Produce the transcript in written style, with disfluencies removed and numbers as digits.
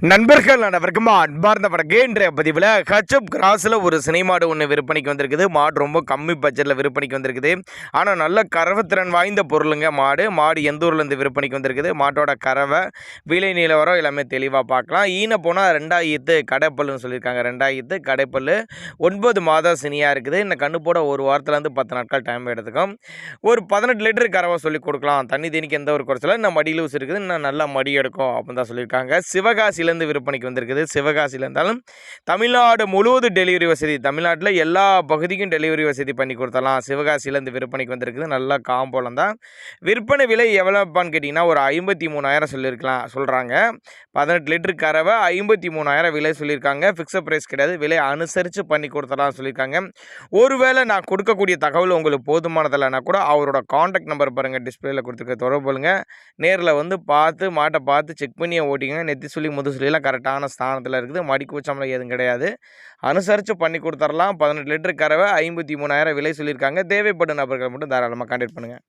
நண்பர்கள் அனைவருக்கும் அன்பார்ந்த வணக்கம். இன்றைய பதிவில் ஹச்சப் கிராஸில் ஒரு சினை மாடு ஒன்று விற்பனைக்கு வந்திருக்குது. மாடு ரொம்ப கம்மி பட்ஜெட்டில் விற்பனைக்கு வந்திருக்குது. ஆனால் நல்ல கறவைத்திறன் வாய்ந்த பொருளுங்க. மாடு எந்த ஊர்லேருந்து விற்பனைக்கு வந்திருக்குது, மாட்டோட கறவை விலை நிலவரம் எல்லாமே தெளிவாக பார்க்கலாம். ஈன போனால் 2000 கடைப்பல்லுன்னு சொல்லியிருக்காங்க. 2000 கடைப்பல் 9 மாதம் சினியாக இருக்குது. இந்த கண்ணு போட ஒரு வாரத்துலேருந்து 10 நாட்கள் டைம் எடுத்துக்கும். ஒரு 18 லிட்டர் கறவை சொல்லி கொடுக்கலாம். தண்ணி தீனிக்கு எந்த ஒரு குறைச்சல இன்னும் மடி லூஸ் இருக்குது, இன்னும் நல்லா மடி எடுக்கும் அப்படின்னு தான் சொல்லியிருக்காங்க. சிவகாசி விற்பனைக்கு வந்திருக்குது. சிவகாசியில் இருந்தாலும் தமிழ்நாடு முழுவதும் டெலிவரி வசதி, தமிழ்நாட்டில் எல்லா பகுதிக்கும் டெலிவரி வசதி பண்ணி கொடுத்தலாம். சிவகாசியிலேருந்து விற்பனைக்கு வந்திருக்குது. நல்லா காம்போலம் தான். விற்பனை விலை எவ்வளோப்பான்னு கேட்டிங்கன்னா ஒரு 53,000 சொல்கிறாங்க. 18 லிட்டர் கறவை 53,000 விலை சொல்லியிருக்காங்க. ஃபிக்ஸட் ப்ரைஸ் கிடையாது, விலை அனுசரித்து பண்ணி கொடுத்தலாம் சொல்லியிருக்காங்க. ஒருவேளை நான் கொடுக்கக்கூடிய தகவல் உங்களுக்கு போதுமானதில்லைனா கூட அவரோட காண்டாக்ட் நம்பர் பாருங்கள், டிஸ்பிளேயில் கொடுத்துருக்க, தொடர்பு கொள்ளுங்க. நேரில் வந்து பார்த்து மாட்டை பார்த்து செக் பண்ணியே ஓட்டிங்க. நெத்தி சொல்லி முதுசுலாம் கரெக்டான ஸ்தானத்தில் இருக்குது. மடி கூச்சம்லாம் எதுவும் கிடையாது. அனுசரித்து பண்ணி கொடுத்துடலாம். 18 லிட்டர் கறவை 53,000 விலை சொல்லியிருக்காங்க. தேவைப்படும் நபர்கள் மட்டும் தாராளமாக கான்டாக்ட் பண்ணுங்கள்.